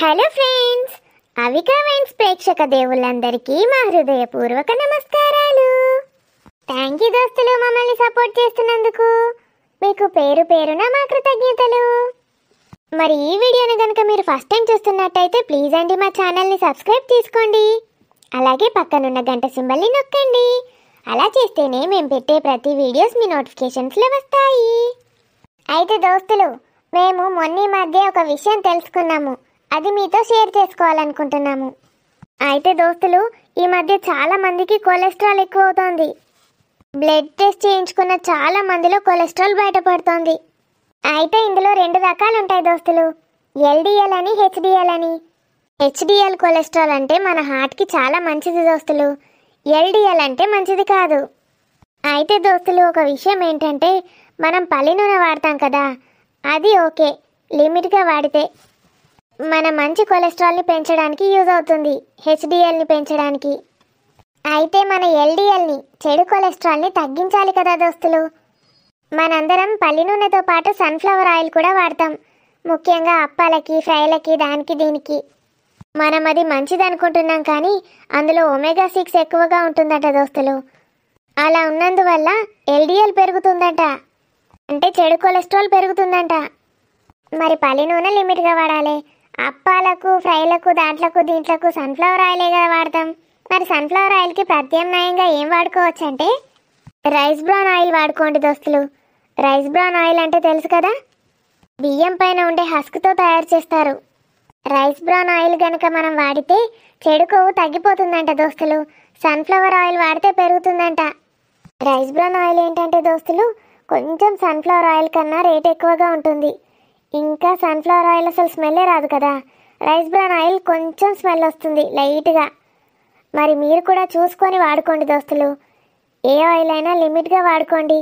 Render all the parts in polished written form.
Hello friends, Avika wines ప్రేక్షక దేవుళ్ళందరికీ మా హృదయపూర్వక నమస్కారాలు. థ్యాంక్ యూ దోస్తులు, మమ్మల్ని సపోర్ట్ చేస్తున్నందుకు మీకు పేరు పేరున మా కృతజ్ఞతలు. మరి ఈ వీడియోని కనుక మీరు ఫస్ట్ టైం చూస్తున్నట్టయితే ప్లీజ్ అండి మా ఛానల్ని సబ్స్క్రైబ్ చేసుకోండి. అలాగే పక్కనున్న గంట సింబల్ని నొక్కండి. అలా చేస్తేనే మేము పెట్టే ప్రతి వీడియోస్ మీ నోటిఫికేషన్స్లో వస్తాయి. అయితే దోస్తులు, మేము మొన్న మధ్య ఒక విషయం తెలుసుకున్నాము. అది మీతో షేర్ చేసుకోవాలనుకుంటున్నాము. అయితే దోస్తులు, ఈ మధ్య చాలా మందికి కొలెస్ట్రాల్ ఎక్కువ అవుతోంది. బ్లడ్ టెస్ట్ చేయించుకున్న చాలా మందిలో కొలెస్ట్రాల్ బయటపడుతోంది. అయితే ఇందులో 2 రకాలు ఉంటాయి దోస్తులు, ఎల్డిఎల్ అని, హెచ్డిఎల్ అని. హెచ్డిఎల్ కొలెస్ట్రాల్ అంటే మన హార్ట్కి చాలా మంచిది దోస్తులు. ఎల్డిఎల్ అంటే మంచిది కాదు. అయితే దోస్తులు, ఒక విషయం ఏంటంటే మనం పల్లి నూనె వాడతాం కదా, అది ఓకే, లిమిట్గా వాడితే మన మంచి కొలెస్ట్రాల్ని పెంచడానికి యూజ్ అవుతుంది, హెచ్డిఎల్ని పెంచడానికి. అయితే మన ఎల్డిఎల్ని, చెడు కొలెస్ట్రాల్ని తగ్గించాలి కదా దోస్తులు. మనందరం పల్లి నూనెతో పాటు సన్ఫ్లవర్ ఆయిల్ కూడా వాడతాం, ముఖ్యంగా అప్పాలకి, ఫ్రైలకి, దానికి దీనికి. మనం అది మంచిది అనుకుంటున్నాం, కానీ అందులో ఒమేగా 6 ఎక్కువగా ఉంటుందట దోస్తులు. అలా ఉన్నందువల్ల ఎల్డిఎల్ పెరుగుతుందట, అంటే చెడు కొలెస్ట్రాల్ పెరుగుతుందంట. మరి పల్లి నూనె లిమిట్గా వాడాలి. అప్పాలకు, ఫ్రైలకు, దాంట్లకు దీంట్లకు సన్ఫ్లవర్ ఆయిలే కదా వాడతాం. మరి సన్ఫ్లవర్ ఆయిల్కి ప్రత్యామ్నాయంగా ఏం వాడుకోవచ్చు అంటే రైస్ బ్రాన్ ఆయిల్ వాడుకోండి దోస్తులు. రైస్ బ్రాన్ ఆయిల్ అంటే తెలుసు కదా, బియ్యం పైన ఉండే హస్క్తో తయారు చేస్తారు. రైస్ బ్రాన్ ఆయిల్ కనుక మనం వాడితే చెడు కొవ్వు తగ్గిపోతుందంట దోస్తులు. సన్ఫ్లవర్ ఆయిల్ వాడితే పెరుగుతుందంట. రైస్ బ్రాన్ ఆయిల్ ఏంటంటే దోస్తులు, కొంచెం సన్ఫ్లవర్ ఆయిల్ కన్నా రేట్ ఎక్కువగా ఉంటుంది. ఇంకా సన్ఫ్లవర్ ఆయిల్ అసలు స్మెల్లే రాదు కదా. రైస్ బ్రాన్ ఆయిల్ కొంచెం స్మెల్ వస్తుంది లైట్గా. మరి మీరు కూడా చూసుకొని వాడుకోండి దోస్తులు. ఏ ఆయిల్ అయినా లిమిట్గా వాడుకోండి.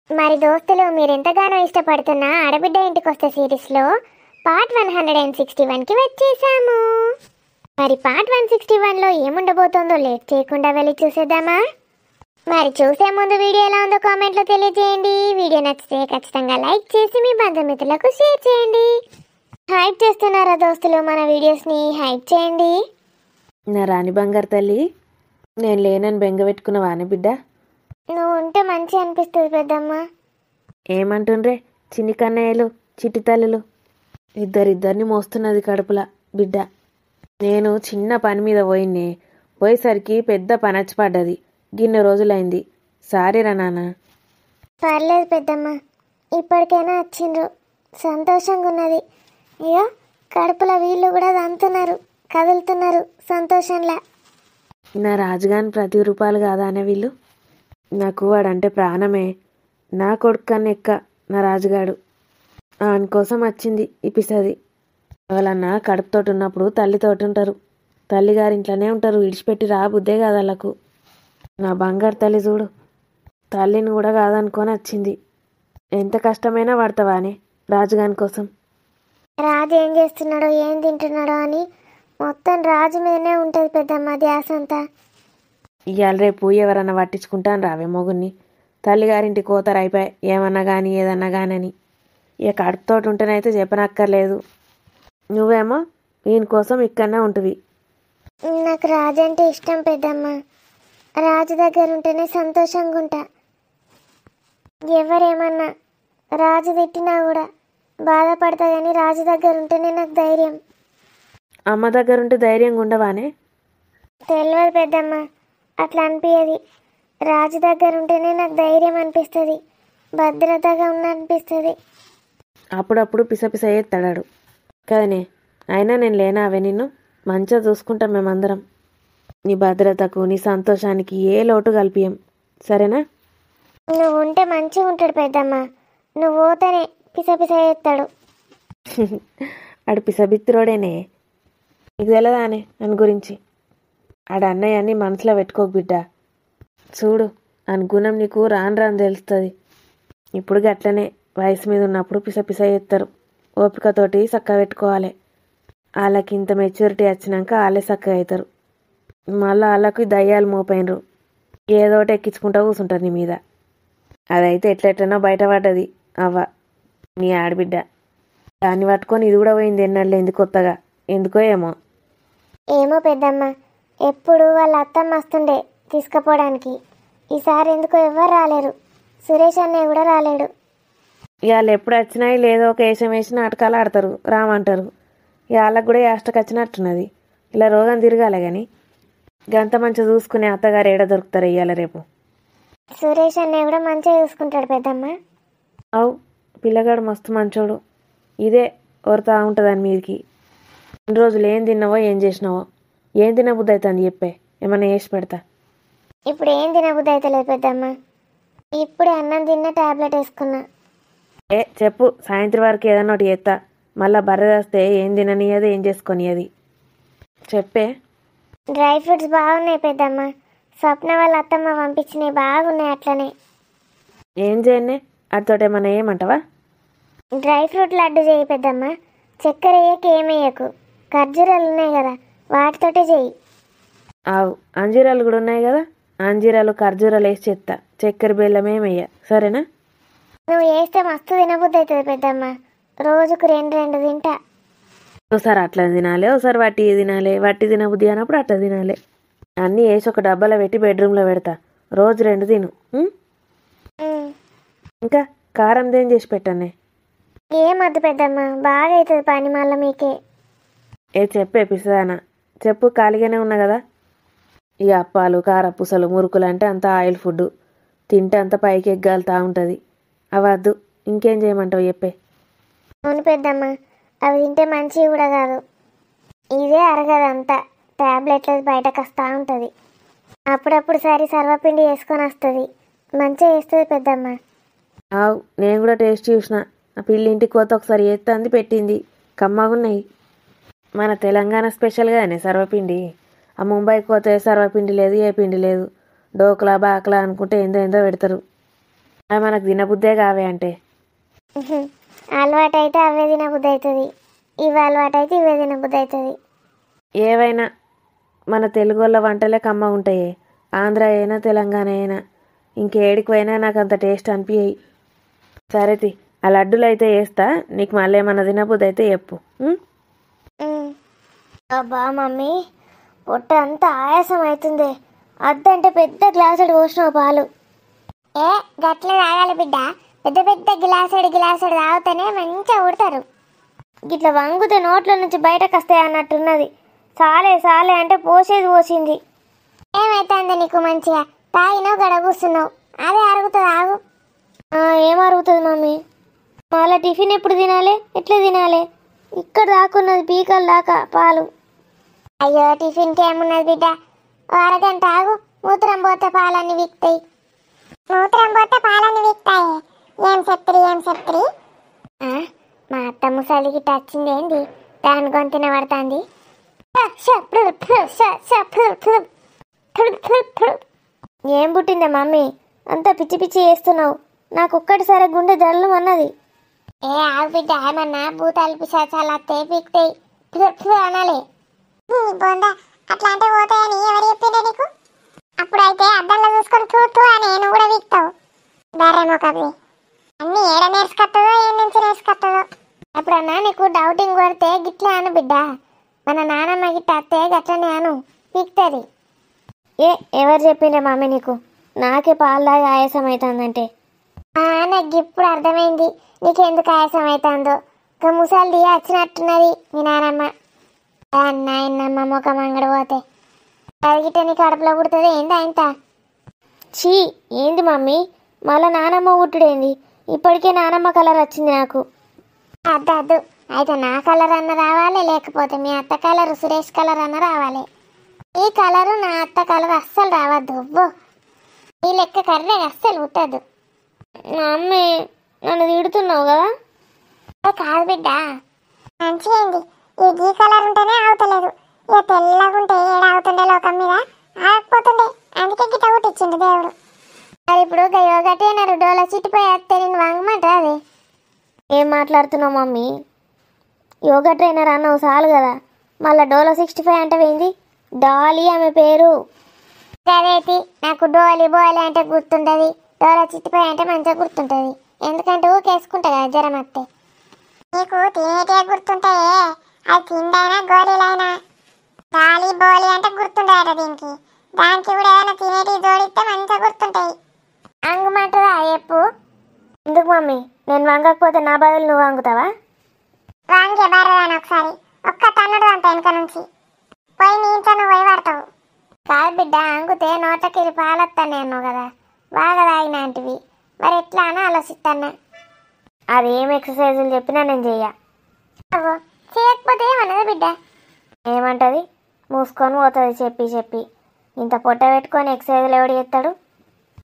మరి దోస్తులు, మీరు ఎంతగానో ఇష్టపడుతున్న ఆడబిడ్డ ఇంటికి వస్తే సిరీస్లో పార్ట్ 161కి వచ్చేసాము. మరి పార్ట్ 161లో ఏముండబోతోందో లేట్ చేయకుండా వెళ్ళి చూసేద్దామా? మరి చూసే ముందు వీడియో ఎలా ఉందో కామెంట్లో తెలియజేయండి. వీడియో నచ్చితే ఖచ్చితంగా లైక్ చేసి మీ బంధుమిత్రులకు షేర్ చేయండి. హైప్ చేస్తున్నారా దోస్తులు? మన వీడియోస్ని హైప్ చేయండి. నా రాణి బంగారు తల్లి, నేను లేనని బెంగ పెట్టుకున్న వానబిడ్డ. నువ్వు ఉంటే మంచి అనిపిస్తుంది పెద్దమ్మ. ఏమంటుండ్రే చిన్ని కన్నయ్యలు, చిట్టి తల్లులు, ఇద్దరిద్దరిని మోస్తున్నది కడుపుల బిడ్డ. నేను చిన్న పని మీద పోయేసరికి పెద్ద పని వచ్చి పడ్డది. గిన్నె రోజులైంది. సారీరా నాన్న. పర్లేదు పెద్దమ్మ, ఇప్పటికైనా వచ్చిండ్రు, సంతోషంగా ఉన్నది. ఇక కడుపుల వీళ్ళు కూడా దంతున్నారు, కదులుతున్నారు సంతోషంలా. నా రాజుగాని ప్రతిరూపాలు కాదా అనే వీళ్ళు. నాకు వాడంటే ప్రాణమే. నా కొడుకు కన్నా ఎక్క నా రాజుగాడు. ఆయన కోసం వచ్చింది ఇప్పిస్తుంది. వాళ్ళన్న కడుపుతోటి ఉన్నప్పుడు తల్లితోటి ఉంటారు, తల్లిగారింట్లోనే ఉంటారు, విడిచిపెట్టి రాబుద్దే కాదు వాళ్ళకు. నా బంగారు తల్లి చూడు, తల్లిని కూడా కాదనుకొని వచ్చింది. ఎంత కష్టమైనా పడతావానే రాజుగాని కోసం. రాజు ఏం చేస్తున్నాడో, ఏం తింటున్నాడో అని మొత్తం రాజు మీదనే ఉంటుంది పెద్దమ్మ ధ్యాస అంతా. ఇవాళ రేపు ఎవరన్నా పట్టించుకుంటాను రావే మొగుడిని. తల్లిగారింటికి పోతారు అయిపోయి, ఏమన్నా కానీ ఏదన్నా కానని. ఇక కడుపుతోటి ఉంటేనైతే చెప్పనక్కర్లేదు. నువ్వేమో ఈయన కోసం ఇక్కడనే ఉంటుంది. నాకు రాజు అంటే ఇష్టం పెద్దమ్మ. రాజు దగ్గర ఉంటేనే సంతోషంగా ఉంటా. ఎవరేమన్నా రాజు తిట్టినా కూడా బాధపడతా, కానీ రాజు దగ్గర ఉంటేనే నాకు ధైర్యం. అమ్మ దగ్గర ఉంటే ధైర్యంగా ఉండవానే? తెలియదు పెద్దమ్మ, అట్లా అనిపించదు. రాజు దగ్గర ఉంటేనే నాకు ధైర్యం అనిపిస్తుంది, భద్రతగా అనిపిస్తుంది. అప్పుడప్పుడు పిసపిస ఎత్తాడాడు కదనే. అయినా నేను లేనావే, నిన్ను మంచిగా చూసుకుంటాం మేమందరం. నీ భద్రతకు, నీ సంతోషానికి ఏ లోటు కల్పియం, సరేనా? నువ్వు ఉంటే మంచిగా ఉంటాడు పెద్దమ్మ. నువ్వు పోతేనే పిసపిస ఎత్తాడు. ఆడు పిసబిత్తిరోడేనే. నీకు తెలదానే అని గురించి? ఆడ అన్నయ్యని మనసులో పెట్టుకోకు బిడ్డ. చూడు, అని గుణం నీకు రాను రాను తెలుస్తుంది. ఇప్పుడు గట్లనే వయసు మీద ఉన్నప్పుడు పిసపిస ఎత్తారు. ఓపికతోటి చక్కగా పెట్టుకోవాలి. వాళ్ళకి ఇంత మెచ్యూరిటీ వచ్చినాక వాళ్ళే చక్కగా అవుతారు. మళ్ళీ వాళ్ళకి దయ్యాలు మోపైనరు, ఏదోటి ఎక్కించుకుంటూ కూర్చుంటారు నీ మీద. అదైతే ఎట్లెట్లనో బయటపడ్డది అవ్వ, నీ ఆడబిడ్డ. దాన్ని పట్టుకొని ఇది కూడా పోయింది ఎన్నడలేంది కొత్తగా, ఎందుకో ఏమో. ఏమో పెద్దమ్మ, ఎప్పుడు వాళ్ళ అత్తమ్మ వస్తుండే తీసుకుపోవడానికి. ఈసారి ఎందుకో ఎవ్వరు రాలేరు, సురేష్ అన్నయ్య కూడా రాలేడు. ఇవాళ ఎప్పుడు వచ్చినాయి లేదో ఒక వేషం వేసి నాటకాలు ఆడతారు, రామంటారు. వాళ్ళకు కూడా యాస్టకు వచ్చినట్టున్నది. ఇలా రోగం తిరగాలి కానీ గంత మంచిగా చూసుకునే అత్తగారు ఏడ దొరుకుతారు ఇవాళ రేపు. సురేష్ అన్నయ్య కూడా మంచిగా చూసుకుంటాడు పెద్దమ్మ. అవు పిల్లగాడు మస్తు మంచోడు. ఇదే ఓరుతా ఉంటుందని మీదికి. ఇన్ని రోజులు ఏం తిన్నావో ఏం చేసినావో, ఏం తినబుద్ధి అవుతుంది చెప్పే, ఏమన్నా వేసి పెడతా. ఇప్పుడు ఏం తినబుద్ధి అవుతలేదు పెద్దమ్మ, ఇప్పుడే అన్నం తిన్న టాబ్లెట్ వేసుకున్నా. చెప్పు, సాయంత్రం వరకు ఏదన్నా ఒకటి చేస్తా. మళ్ళీ బర్రెదేస్తే ఏం తిననియది ఏం చేసుకొనియది చెప్పే. డ్రై ఫ్రూట్స్ బాగున్నాయి పెద్దమ్మ, స్వప్న వాళ్ళ అత్తమ్మ పంపించినవి బాగున్నాయి. అట్లనే ఏం చేయనే అతోటి ఏమన్నా ఏమంటావా? డ్రై ఫ్రూట్ లడ్డు చేయి పెద్దమ్మ, చక్కెర వేయకు ఏమేయకు, ఖర్జూరాలు ఉన్నాయి కదా వాటితోటే చెయ్యి. ఆవు అంజీరాలు కూడా ఉన్నాయి కదా, అంజీరాలు ఖర్జూరాలు వేసి చేస్తా, చక్కెర బెల్లం ఏమయ్యా సరేనా? నువ్వు వేస్తే మస్తు తినబుద్ధి అవుతుంది పెద్దమ్మ, రోజుకు 2 తింటా. ఒకసారి అట్లా తినాలి, ఒకసారి వట్టి తినాలి. వట్టి తినబుద్ధి అన్నప్పుడు అట్లా తినాలి. అన్నీ వేసి ఒక డబ్బాలో పెట్టి బెడ్రూమ్లో పెడతా, రోజు 2 తిను. ఇంకా కారం దేం చేసి పెట్టానే? ఏమద్దు పెద్దమ్మ, బాగా అవుతుంది పని మళ్ళీ మీకే. చెప్పే పిసదానా, చెప్పు, ఖాళీగానే ఉన్నా కదా. ఈ అప్పాలు కారపూసలు మురుకులు అంటే అంత ఆయిల్ ఫుడ్, తింటే అంత పైకి ఎగ్గాలుతా ఉంటుంది. అవద్దు, ఇంకేం చేయమంటావు చెప్పే. అవును పెద్దమ్మ, అవి తింటే మంచివి కూడా కాదు. ఇదే అరగదంతా, టాబ్లెట్లు బయటకు వస్తూ ఉంటుంది. అప్పుడప్పుడు సరి సర్వపిండి వేసుకొని వస్తుంది, మంచిగా వేస్తుంది పెద్దమ్మ. ఆవు నేను కూడా టేస్ట్ చూసిన, ఆ పిల్లి ఇంటికి పోతే ఒకసారి చేస్తుంది పెట్టింది, కమ్మగున్నాయి. మన తెలంగాణ స్పెషల్గానే సర్వపిండి. ఆ ముంబైకి పోతే సర్వపిండి లేదు, ఏ పిండి లేదు. డోక్లా బాక్లా అనుకుంటే ఏందో ఏందో పెడతారు. అవి మనకు తినబుద్దే కావే అంటే. అలవాటు అయితే అవే తినబుద్ధి అవుతుంది, ఇవి అలవాటు అయితే ఇవే తినబుద్ధి అవుతుంది. ఏవైనా మన తెలుగు వాళ్ళ వంటలే కమ్మ ఉంటాయి. ఆంధ్ర అయినా తెలంగాణ అయినా ఇంకేడికి పోయినా నాకు అంత టేస్ట్ అనిపించాయి. సరేతి, ఆ లడ్డులు అయితే వేస్తా, నీకు మళ్ళీ ఏమన్నా తినబుద్ధి అయితే చెప్పు. అబ్బా మమ్మీ, పొట్ట అంతా ఆయాసం అవుతుంది. అద్దంటే పెద్ద గ్లాసుడు పోసినావు పాలు. గట్ల తాగాలి బిడ్డ, పెద్ద పెద్ద గిలాసుడు తాగితేనే మంచిగా ఉడతారు. గిట్ల వంగుతే నోట్ల నుంచి బయటకు వస్తాయి అన్నట్టున్నది. సాలే సాలే అంటే పోసేది పోసింది. ఏమైతుంది నీకు? మంచిగా తాగినావు గడ కూస్తున్నావు, అదే అరుగుతుంది. ఆగు. ఏం అరుగుతుంది మమ్మీ? మళ్ళీ టిఫిన్ ఎప్పుడు తినాలి, ఎట్లా తినాలి? ఇక్కడ దాకున్నది పీకల దాకా పాలు. అయ్యో టిఫిన్కి ఏమున్నది బిడ్డ, అరగంట ఆగు, మూత్రం పోతే పాలన్నీ వీక్తాయి. మూత్రం పోతే పాలన్నీ వీక్తాయి? ఏం చెప్తారు? మా అత్త ముసలికి వచ్చింది ఏంది, దాని గొంతున పడుతుంది. ఏం పుట్టిందే మమ్మీ, అంతా పిచ్చి పిచ్చి చేస్తున్నావు? నాకు ఒక్కటిసారి గుండె జల్లు అన్నది. ఆగు బిడ్డ, ఏమన్నా భూతాలు పిశాచాలు అత్తే పీక్తాయి అనాలి. అట్లా అంటే పోతాయని ఎవరు చెప్పిండే నీకు? అప్పుడైతే అద్దంలో చూసుకొని చూస్తూ అని నువ్వు కూడా వీక్తావు. బర్రెమో కవి అన్ని ఏడ నేర్చుకొస్తుందో ఏం నుంచి నేర్చుకొస్తుందో. ఎప్పుడన్నా నీకు డౌటింగ్ పడితే గిట్లా అను బిడ్డ, మన నానమ్మ గిట్ట అత్తే గట్లనే అను, పీక్తుంది. ఎవరు చెప్పిండే మమ్మీ నీకు నాకే పాలు తాగి ఆయాసం అవుతుందంటే? నాకు ఇప్పుడు అర్థమైంది నీకెందుకు ఆయాసం అవుతుందో. ఒక ముసలిది వచ్చినట్టున్నది మీ నానమ్మ. నాయనమ్మ ముఖం అంగడి పోతే అడిగితే నీకు కడుపులో పుడుతుంది ఏంది ఇంత? చీ, ఏంది మమ్మీ మళ్ళీ నానమ్మ పుట్టుడేంది? ఇప్పటికే నానమ్మ కలర్ వచ్చింది నాకు. అద్దు, అయితే నా కలర్ అన్న రావాలి, లేకపోతే మీ అత్త కలర్ సురేష్ కలర్ అన్న రావాలి. ఈ కలరు నా అత్త కలర్ అస్సలు రావద్దు. ఈ లెక్క కర్రే అస్సలు పుట్టద్దు. మమ్మీ నన్ను తిడుతున్నావు కదా? కాదు బిడ్డ, మంచిగా ఈ గీ కలర్ ఉంటేనే ఆగుతలేదు. ఇక తెల్లగుంటే ఏడ ఆగుతుండే లోకం మీద, ఆగకపోతుండే. అందుకే గిట్ట పుట్టించిండు దేవుడు. మరి ఇప్పుడు యోగటేనారు డోల చిట్టిపోయి వస్తే నేను వాంగమంటా? అది ఏం మాట్లాడుతున్నావు మమ్మీ? యోగా ట్రైనర్ అన్నావు చాలు కదా, మళ్ళీ డోలో 65 అంటే ఏంది? డాలీ ఆమె పేరు. అదేటి నాకు డోలీ బోలీ అంటే గుర్తుంటుంది, డోలో చిట్టిపోయి అంటే మంచిగా గుర్తుంటుంది. ఎందుకంటే ఊకేసుకుంటా కదా జ్వరం వస్తే. నీకు తినేటే గుర్తుంటాయే, అది తిండైనా గోళీలైనా. గాలి బోలి అంటే గుర్తుంటాయట దీనికి. దానికి కూడా ఏదైనా తినేటి జోడిస్తే మంచిగా గుర్తుంటాయి. అంగుమంటదా చెప్పు. ఎందుకు మమ్మీ, నేను వంగకపోతే నా బదులు నువ్వు వంగుతావా? వాంగే బారదాని ఒకసారి ఒక్క తన్నుడు అంత వెనక నుంచి పోయి నీ ఇంట్లో నువ్వు పోయి పడతావు. కాదు బిడ్డ, అంగుతే నోట్లకి పాలొస్తాను అన్నావు కదా, బాగా తాగినాంటివి. మరి ఎట్లా అని ఆలోచిస్తాను. అది ఏం ఎక్సర్సైజులు చెప్పినా నేను చెయ్య. చేయకపోతే ఏమన్నది బిడ్డ? ఏమంటది, మూసుకొని పోతుంది చెప్పి చెప్పి. ఇంత పొట్ట పెట్టుకొని ఎక్సర్సైజులు ఎవడు చేస్తాడు?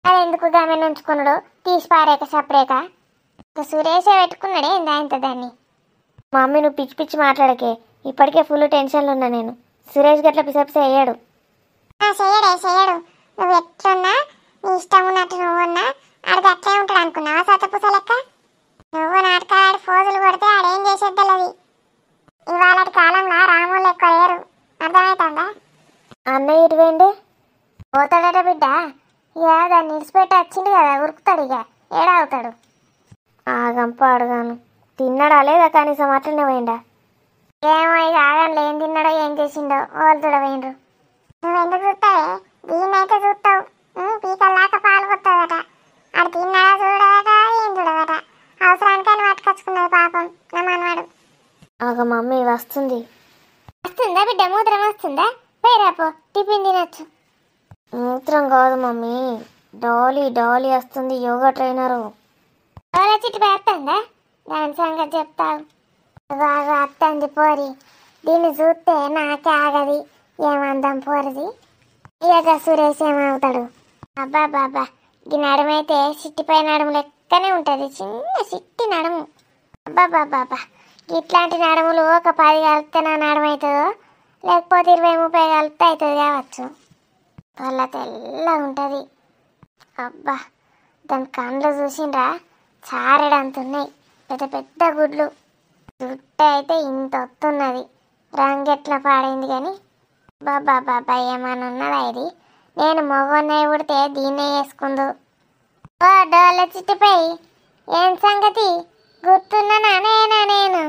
అది ఎందుకు గామెను ఉంచుకున్నాడు, తీసి పారేక సపరేక. సురేషే పెట్టుకున్నాడే ఇంత దాన్ని. మమ్మీ నువ్వు పిచ్చి పిచ్చి మాట్లాడకే, ఇప్పటికే ఫుల్ టెన్షన్లో ఉన్నా నేను. సురేష్ గట్ల పిసపిస అయ్యాడు. చెయ్యడు. నువ్వు ఎట్లున్నా నీ ఇష్టం ఉన్నట్టు నువ్వు ఉన్నా ఆడికి అట్లే ఉంటాడు అనుకున్నావా సతపూస లెక్క? నువ్వు నాటకాడు ఫోజులు కొడితే ఆడేం చేసేద్దలది. ఇవాళ కాలంలో రాములు ఎక్కువ లేరు, అర్థమవుతుందా? అన్నయ్య ఇటువేండే? పోతాడట బిడ్డ. ఇక దాన్ని నిలిచిపెట్టి వచ్చింది కదా, ఉరుకుతాడు. ఇక ఏడావుతాడు. ఆగంప అడగాను. తిన్నాడా లేదా కనీసం అట్లనే పోయిండా? ఏమో ఇక ఆగంలో ఏం తిన్నాడో ఏం చేసిండో వాళ్ళు చూడవేండ్రు. నువ్వు ఎందుకు చూస్తావే? దీన్నైతే చూస్తావు. పీకల్లాక పాలు కొత్తదట. ఆడు తిన్నాడా చూడదట, ఏం చూడదట. అవసరానికని పట్టుకొచ్చుకున్నది పాపం నా మనవాడు. ఆగ మమ్మీ వస్తుంది. వస్తుందా బిడ్డ? మూత్రం వస్తుందా? పేరాపో, టిఫిన్ తినొచ్చు. మూత్రం కాదు మమ్మీ, డాలీ వస్తుంది, యోగా ట్రైనరు. వాళ్ళ చిట్టు పేరుతుందా? దాని సంగతి చెప్తావు. బాగా అత్తంది పోరి. దీన్ని చూస్తే నాకే ఆగది. ఏమందాం పోరిది. ఇక సురేష్ ఏమవుతాడు? అబ్బా బాబా, ఈ నడుమైతే సిట్టిపై నడుము లెక్కనే ఉంటుంది. చిన్న సిట్టి నడుము. అబ్బా బాబా, ఇట్లాంటి నడుములు ఒక 10 కలిపితే నా నడుము అవుతుందో, లేకపోతే 20-30 కలిపితే అవుతుంది కావచ్చు. వాళ్ళ తెల్లగా ఉంటుంది. అబ్బా, దాని కళ్ళు చూసిండ్రా, చారెడంతున్నాయి. పెద్ద పెద్ద గుడ్లు. జుట్టు అయితే ఇంత వస్తున్నది. రంగెట్లా పాడైంది కానీ బాబా ఏమన్నా ఉన్నదా ఇది? నేను మొగన్నయ్య పుడితే దీన్నే వేసుకుందు. ఓ డోళ్ళ చిట్టుపై ఏం సంగతి? గుర్తున్నానా నేను?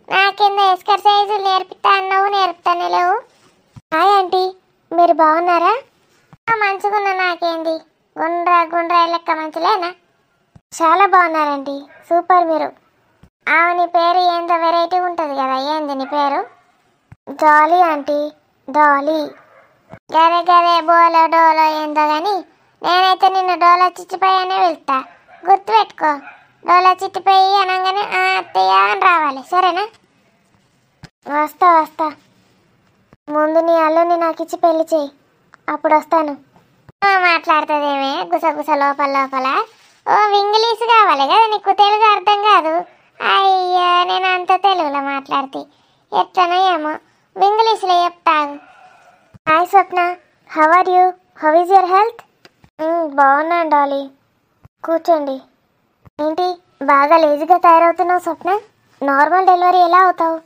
నాకింద ఎక్సర్సైజులు నేర్పిస్తా అన్నావు, నేర్పుతానే లేవు. హాయ్ ఆంటీ, మీరు బాగున్నారా? మంచిగున్నా. నాకేంది గుండ్రా లెక్క మంచిలేనా? చాలా బాగున్నారంటీ, సూపర్ మీరు. నీ పేరు ఏందో వెరైటీ ఉంటుంది కదా, ఏంది నీ పేరు? Dolly aunty, Dolly. గదే బోలో డోలో ఏందో కానీ నేనైతే నిన్ను డోలో చిట్టిపై అనే వెళ్తా. గుర్తుపెట్టుకో, డోలో చిట్టిపై అనగానే అత్తయ్య అని రావాలి, సరేనా? వస్తా. ముందు నీ అల్లుని నాకు ఇచ్చి పెళ్లి చేయి, అప్పుడు వస్తాను. మాట్లాడుతుందేమే గుసగుస లోపల. ఓ ఇంగ్లీష్ కావాలి కదా నీకు, తెలుగు అర్థం కాదు. అయ్యా, నేను అంత తెలుగులో మాట్లాడితే ఎట్లనో ఏమో, ఇంగ్లీష్లో చెప్తాను. Hi Swapna, how are you? How is your health? బాగున్నాను డాలీ, కూర్చోండి. ఏంటి బాగా లేజీగా తయారవుతున్నావు స్వప్న? నార్మల్ డెలివరీ ఎలా అవుతావు?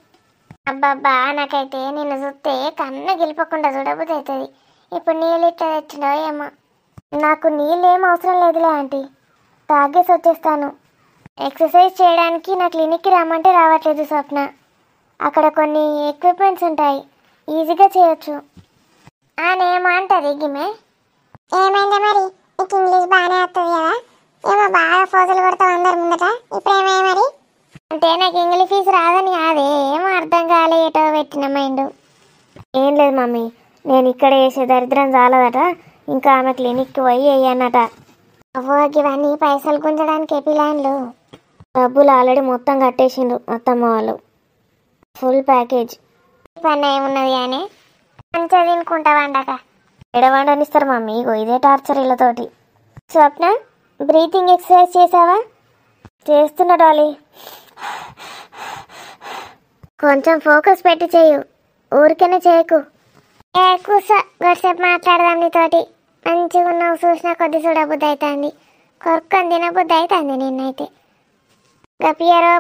అబ్బబ్బా, నాకైతే నిన్ను చూస్తే కన్ను గెలిపకుండా చూడబుద్ధి అవుతుంది. ఇప్పుడు నీళ్ళు ఇట్లా తెచ్చిండో ఏమో. నాకు నీళ్ళు ఏం అవసరం లేదులే ఆంటీ, తాగేసి వచ్చేస్తాను. ఎక్సర్సైజ్ చేయడానికి నా క్లినిక్కి రమ్మంటే రావట్లేదు స్వప్న. అక్కడ కొన్ని ఎక్విప్మెంట్స్ ఉంటాయి, ఈజీగా చేయొచ్చు. నేమో అంటది గిమే. ఏమైందా మరి? నీకు ఇంగ్లీష్ బాగానే వస్తుంది కదా, ఏమో బాగా ఫోజులు కొడతావు అందరి ముందట. ఇప్పుడు ఏమై మరి? అంటే నాకు ఇంగ్లీష్ ఫీజు రాదని కాదే, ఏమో అర్థం కాలే, ఏటో పెట్టిన మైండ్. ఏం లేదు మమ్మీ, నేను ఇక్కడ వేసే దరిద్రం చాలదట, ఇంకా ఆమె క్లినిక్కి పోయి వేయన్నట. అవ్వో, ఇవన్నీ పైసలు గుంజడానికి పిలాన్లు. డబ్బులు ఆల్రెడీ మొత్తం కట్టేసిండ్రు అత్తమ్మ వాళ్ళు, ఫుల్ ప్యాకేజ్. పని ఏమున్నది కానీ మంచిగా తినుకుంటా వండక. ఎడవండనిస్తారు మమ్మీ, ఇదే టార్చర్ ఇళ్ళతోటి. స్వప్న, బ్రీతింగ్ ఎక్సర్సైజ్ చేసావా? చేస్తున్నా డాలీ. కొంచెం ఫోకస్ పెట్టి చేయు, ఊరికనే చేయకు. కూర్చో, గొడసేపు మాట్లాడదాం నీతోటి. మంచిగా ఉన్నావు, చూసిన కొద్ది చూడబుద్ధి అవుతుంది, కొరుక్కొని తినబుద్ధి అవుతుంది నిన్నైతే.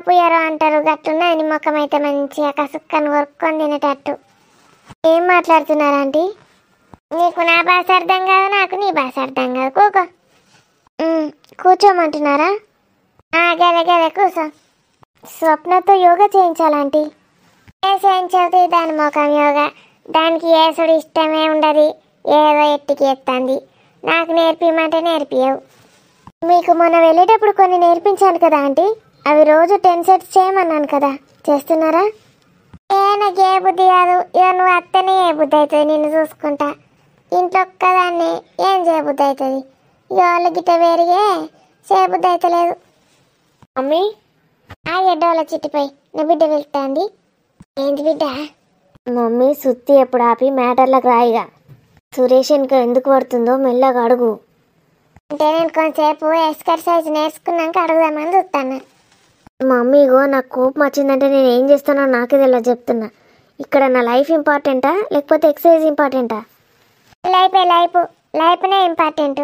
పుయ్యరో అంటారు, గట్టున్నది నీ ముఖం అయితే మంచిగా కసుక్కని కొరుక్కొని తినేటట్టు. ఏం మాట్లాడుతున్నారు ఆంటీ? నీకు నా భాష అర్థం కాదు, నాకు నీ భాష అర్థం కాదు. కూకో. కూర్చోమంటున్నారా? గదే కూర్చో. స్వప్నతో యోగా చేయించాలంటీ. చేయించవుతుంది దాని ముఖం యోగా. దానికి ఏసుడు ఇష్టమే ఉండదు, ఏదో ఎట్టికి ఎత్తంది. నాకు నేర్పిమంటే నేర్పియవు. మీకు మొన్న వెళ్ళేటప్పుడు కొన్ని నేర్పించాను కదా ఆంటీ, అవి రోజు 10 సెట్స్ చేయమన్నాను కదా, చేస్తున్నారా? నాకు ఏ బుద్ధి కాదు. ఇక నువ్వు అత్తనే ఏ బుద్ధి అవుతుంది, నిన్ను చూసుకుంటా. ఇంట్లో ఒక్కదాన్ని ఏం చేయబుద్ధి అవుతుంది. ఇక వాళ్ళ గిట్ట వేరిగే చేయబుద్ధి అవుతలేదు. మమ్మీ ఆ ఎడ్డోళ్ళ చిట్టిపై నా బిడ్డ వెళ్తాంది. ఏంటి బిడ్డ? మమ్మీ సుత్తి ఎప్పుడు ఆపి మ్యాటర్లకు రాయిగా. సురేష్ ఇంకా ఎందుకు పడుతుందో మెల్లగా అడుగు. అంటే నేను కొంచెంసేపు ఎక్సర్సైజ్ నేర్చుకున్నాక అడుగుదామని చూస్తాను. మమ్మీగో నాకు కోపం వచ్చిందంటే నేను ఏం చేస్తానో నాకే తెలియదు చెప్తున్నా. ఇక్కడ నా లైఫ్ ఇంపార్టెంటా లేకపోతే ఎక్సర్సైజ్ ఇంపార్టెంటా? లైఫ్నే ఇంపార్టెంట్.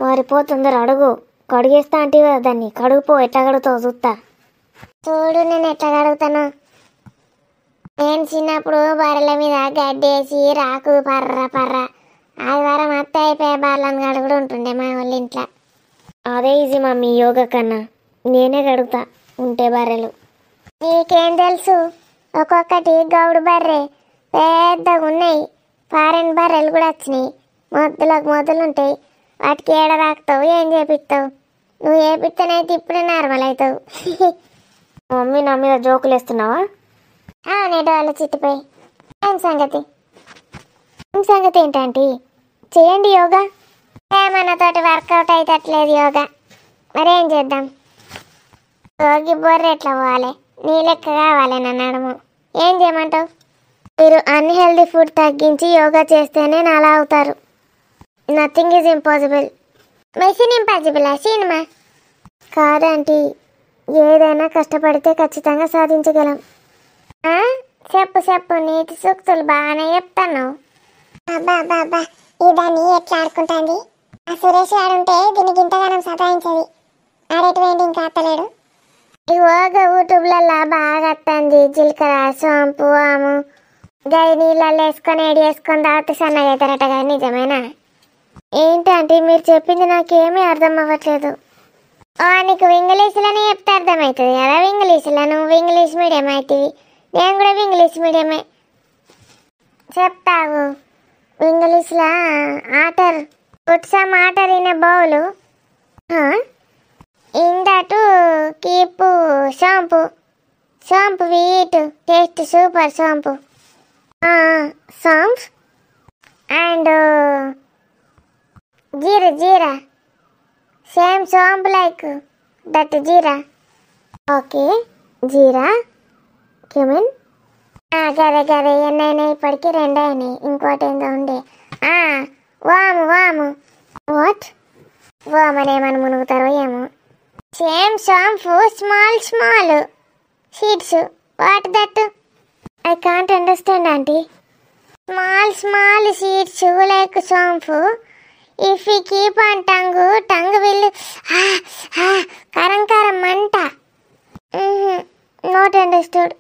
మరి పోతుందరు అడుగు. కడుగేస్తా అంటే దాన్ని కడుగుపో. ఎట్లా కడుగుతావు చూస్తా. చూడు నేను ఎట్లా కడుగుతాను. నేను చిన్నప్పుడు బర్రెల మీద గడ్డేసి రాకు పర్ర ఆదివారం అత్త అయిపోయే బార్లను కడుగుడు ఉంటుండే మా వాళ్ళ ఇంట్లో. అదే ఈజీ మమ్మీ యోగా కన్నా. నేనే కడుగుతా ఉంటే బర్రెలు. నీకేం తెలుసు, ఒక్కొక్కటి గౌడు బర్రె పెద్దగా ఉన్నాయి. ఫారెన్ బర్రెలు కూడా వచ్చినాయి, మొద్దులు ఉంటాయి. వాటికి ఏడ రాకుతావు, ఏం చేపిస్తావు? నువ్వు చేపిస్తానైతే ఇప్పుడే నార్మల్ అవుతావు. మమ్మీ నా మీద జోకులు వేస్తున్నావా? అవునేటో వాళ్ళ చిట్టిపోయి. ఏం సంగతి ఏంటంటే చేయండి యోగా. మనతోటి వర్కౌట్ అయితట్లేదు యోగా, మరేం చేద్దాం? యోగి బొర్రె ఎట్లా పోవాలి? నీ లెక్క కావాలి నా నడుము. ఏం చేయమంటావు? మీరు అన్హెల్దీ ఫుడ్ తగ్గించి యోగా చేస్తేనే నాలా అవుతారు. Nothing is impossible. Machine impossible ఆ సినిమా కాదంటీ. ఏదైనా కష్టపడితే ఖచ్చితంగా సాధించగలం. చెప్పు నీటి సూక్తులు బాగానే చెప్తాను. అబ్బా ఇదాన్ని ఎట్లా ఆడుకుంటాంది? ఆ సురేష్ ఆడుంటే దీనికి ఇంతగానం సతాయించది. ఆడేటువంటి ఇంకా అత్తలేడు. ఇగోగా యూట్యూబ్లలో బాగా వస్తుంది. జీలకర్ర సోంపు ఆము గది నీళ్ళల్లో వేసుకొని వేసుకొని తాగితే సన్నగా అవుతారట కదా, నిజమేనా? ఏంటంటే మీరు చెప్పింది నాకేమీ అర్థం అవ్వట్లేదు. నీకు ఇంగ్లీష్లోనే చెప్తే అర్థమవుతుంది కదా. ఇంగ్లీష్లో నువ్వు ఇంగ్లీష్ మీడియం అవుతుంది, నేను కూడా ఇంగ్లీష్ మీడియమే. చెప్తావు ఇంగ్లీష్లో. Water put some water in a bowl. In that keep sompu sweet taste super sompu. Somp and jeera same sompu like that jeera. Okay jeera cumin. గదే ఎన్నైనా ఇప్పటికి 2 అయినాయి. ఇంకోటి ఏందో ఉండే వాము. వాట్? వామని ఏమని మునుగుతారో ఏమో. Same sompu small seeds. What that? I can't understand aunty. Small seeds like sompu. If you keep on tongue will karam manta. Not understood.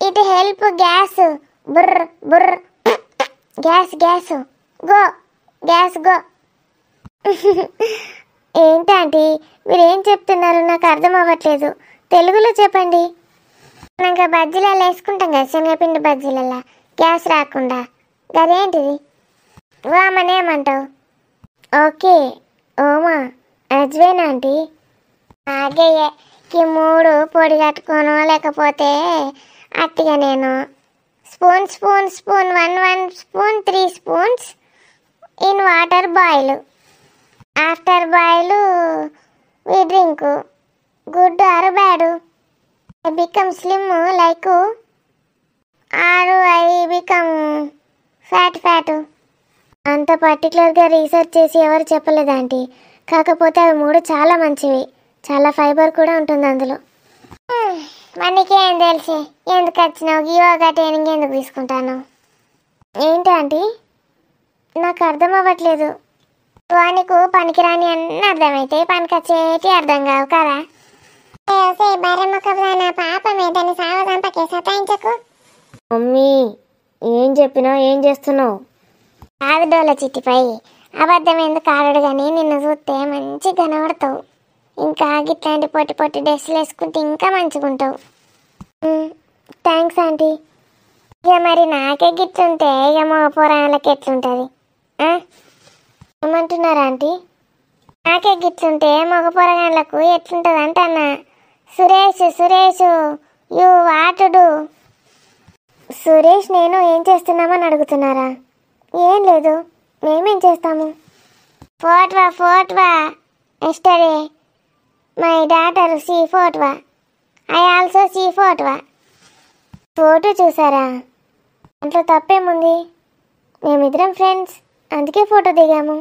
It help gas burra gas go. ఏంటంటే మీరేం చెప్తున్నారు నాకు అర్థం అవ్వట్లేదు. తెలుగులో చెప్పండి. ఇంకా బజ్జీలలో వేసుకుంటాం కదా, శనగపిండి బజ్జీలలో గ్యాస్ రాకుండా. గదేంటిది? వామనేమంటావు? Okay ఓమా అజ్వేనా aunty? ఆగేయే కి 3 పొడి కట్టుకోను, లేకపోతే అట్టిగా నేను spoon 1 spoon 3 spoons in water boil. After boil we drink. Good or bad? I become slim like or I become fat? అంత పర్టికులర్గా రీసెర్చ్ చేసి ఎవరు చెప్పలేదు ఆంటీ. కాకపోతే అవి 3 చాలా మంచివి, చాలా ఫైబర్ కూడా ఉంటుంది అందులో. మనకేం తెలిసి ఎందుకు వచ్చినావు? యోగా ట్రైనింగ్ ఎందుకు తీసుకుంటాను? ఏంటి ఆంటీ నాకు అర్థం అవ్వట్లేదు. నీకు పనికిరాని అన్నీ అర్థమైతే పనికొచ్చేటి అర్థం కావు కదా. పాప మీద సావదంపకే సతాయించకు. మమ్మీ ఏం చెప్పినా ఏం చేస్తున్నావు? కాదు డోల చిట్టిపై అబద్ధం ఎందుకు ఆడడు కానీ నిన్ను చూస్తే మంచి కనబడతావు. ఇంకా ఇట్లాంటి పొట్టి పొట్టి డ్రెస్సులు వేసుకుంటే ఇంకా మంచిగా ఉంటావు. Thanks aunty. ఇక మరి నాకే గిట్లుంటే ఇక మగ పోరాళ్ళకి ఎట్లుంటుంది? ఏమంటున్నారా ఆంటీ? నాకే గిట్లుంటే మగ పోరగాళ్ళకు ఎట్లుంటుంది అంటన్నా. Suresh you what do. సురేష్ నేను ఏం చేస్తున్నామని అడుగుతున్నారా? ఏం లేదు, మేమేం చేస్తాము. ఫోర్ట్వా ఎస్టర్డే మై డాటర్ సీ ఫోర్ట్వా, ఐ ఆల్సో సీ ఫోర్ట్వా. ఫోటో చూసారా? దాంట్లో తప్పేముంది? మేమిద్దరం ఫ్రెండ్స్, అందుకే ఫోటో దిగాము.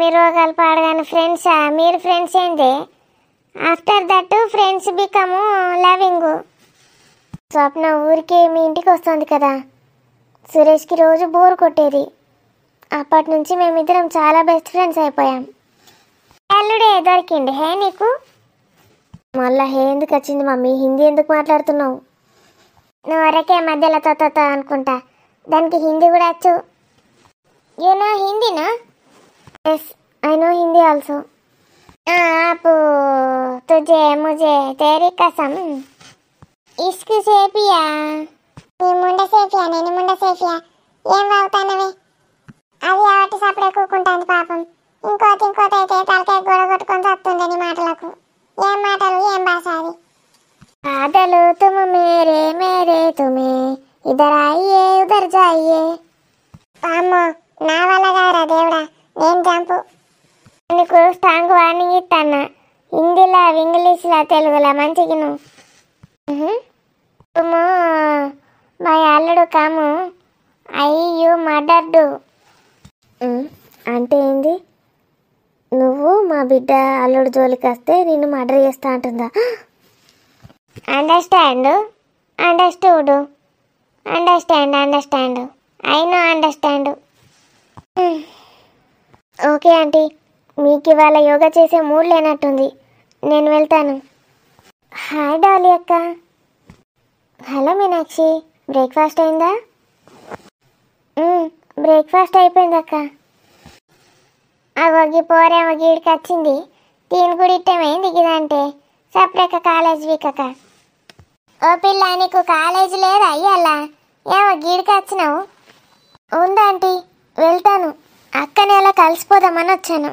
మీరు రోగాలు పాడగానే ఫ్రెండ్సా? మీరు ఫ్రెండ్స్ ఏంటి? After that friends become loving. Swapna ఊరికే మీ ఇంటికి వస్తుంది కదా, సురేష్కి రోజు బోర్ కొట్టేది. అప్పటి నుంచి మేమిద్దరం చాలా బెస్ట్ ఫ్రెండ్స్ అయిపోయాం. అల్లుడే దొరికింది హే నీకు? మళ్ళా హే ఎందుకు వచ్చింది మమ్మీ? హిందీ ఎందుకు మాట్లాడుతున్నావు? నువ్వు వరకే మధ్యలో తొత్త అనుకుంటా, దానికి హిందీ కూడా వచ్చు. యు నో హిందీనా? Yes, I know Hindi also. ఆపు, తుజే ముజే తేరీ కసం ఇస్క్ సేపియా. నీ ముండ సేపియా, నేను ముండ సేపియా. ఏం వాగుతానవే? అది కాబట్టి సపడే కూకుంటాను పాపం. ఇంకోటి అయితే తలకాయ గొడవ కొట్టుకొని చస్తుండే నీ మాటలకు. ఏం మాటలు, ఏం భాష అది? బాధలు తుమ్ మేరే తుమే ఇధర్ ఆయియే ఉధర్ జాయియే. అమ్మో, నా వల్ల కాదురా దేవుడా, నేను చంపు. నీకు స్ట్రాంగ్ వార్నింగ్ ఇస్తాను. హిందీలా, ఇంగ్లీష్లా, తెలుగులా మంచిగా నువ్వు. తుము మై అల్లుడు కాము అయ్యూ మర్డర్డు. అంటే ఏంది? నువ్వు మా బిడ్డ అల్లుడు జోలికి వస్తే నిన్ను మర్డర్ చేస్తా అంటుందా? Understand, understood, understand, I know understand. Okay aunty, మీకు ఇవాళ యోగా చేసే మూడ్ లేనట్టుంది, నేను వెళ్తాను. హాయ్ డాలి అక్క. హలో మీనాక్షి, బ్రేక్ఫాస్ట్ అయిందా? బ్రేక్ఫాస్ట్ అయిపోయింది అక్క. అగోగి పోరేమో గీడికి వచ్చింది, దీని కూడా ఇట్టమైంది దిగిదంటే సపరేక కాలేజ్ వీకక. ఓ పిల్ల, నీకు కాలేజ్ లేదా అయ్యాలా? ఏమో గీడికి వచ్చినావు? ఉందంటీ, వెళ్తాను. అక్కని అలా కలిసిపోదామని వచ్చాను.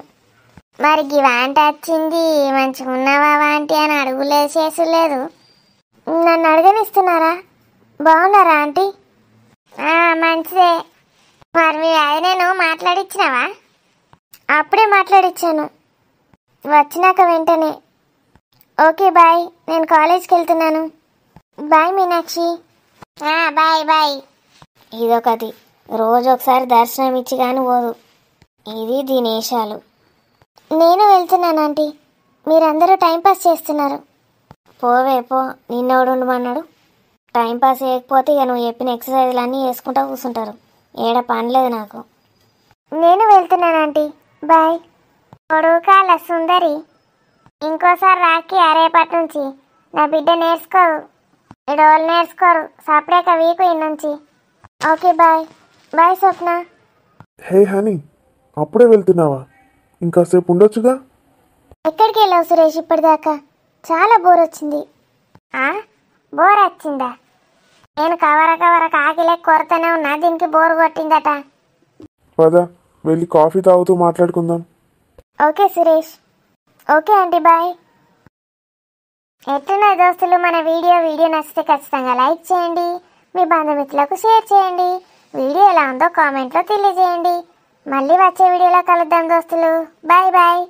మరి వాంటి వచ్చింది, మంచిగా ఉన్నావా వాంటి అని అడుగులేదు, చేసులేదు. నన్ను అడగనిస్తున్నారా? బాగున్నారా ఆంటీ? మంచిదే. మరి మీ నేను మాట్లాడిచ్చినావా? అప్పుడే మాట్లాడిచ్చాను, వచ్చినాక వెంటనే. ఓకే బాయ్, నేను కాలేజ్కి వెళ్తున్నాను. బాయ్ మీనాక్షి. బాయ్. ఇదొకటి, రోజు ఒకసారి దర్శనం ఇచ్చి కానీ పోదు. ఇది దీని వేషాలు. నేను వెళ్తున్నాను ఆంటీ, మీరందరూ టైంపాస్ చేస్తున్నారు. పోవే పో, నిన్నోడు ఉండమన్నాడు. టైంపాస్ చేయకపోతే ఇక నువ్వు చెప్పిన ఎక్సర్సైజ్లు అన్నీ వేసుకుంటా కూర్చుంటారు. ఏడ పనిలేదు నాకు. నేను వెళ్తున్నాను ఆంటీ, బాయ్. కొడుకాల సుందరి, ఇంకోసారి రాకి అరేపటి నుంచి నా బిడ్డ నేర్చుకోరు, ఇడోళ్ళు నేర్చుకోరు, సపరేక వీకు ఇన్నుంచి. Okay bye. Bye Swapna. Hey honey, అప్పుడే వెళ్తున్నావా? ఇంకాసేపు ఉండొచ్చుగా. ఎక్కడికి వెళ్ళావు సురేష్ ఇప్పటిదాకా? చాలా బోర్ వచ్చింది. బోర్ వచ్చిందా? నేను కవర కాకిలే కొరతనే ఉన్నా, దీనికి బోర్ కొట్టిందట. పదా, వెళ్ళి కాఫీ తాగుతూ మాట్లాడుకుందాం. Okay Suresh. Okay aunty, bye. ఎట్లున్నా దోస్తులు, మన వీడియో నచ్చితే ఖచ్చితంగా లైక్ చేయండి, మీ బంధుమిత్రులకు షేర్ చేయండి. వీడియో ఎలా ఉందో కామెంట్లో తెలియజేయండి. మళ్ళీ వచ్చే వీడియోలో కలుద్దాం దోస్తులు. బాయ్.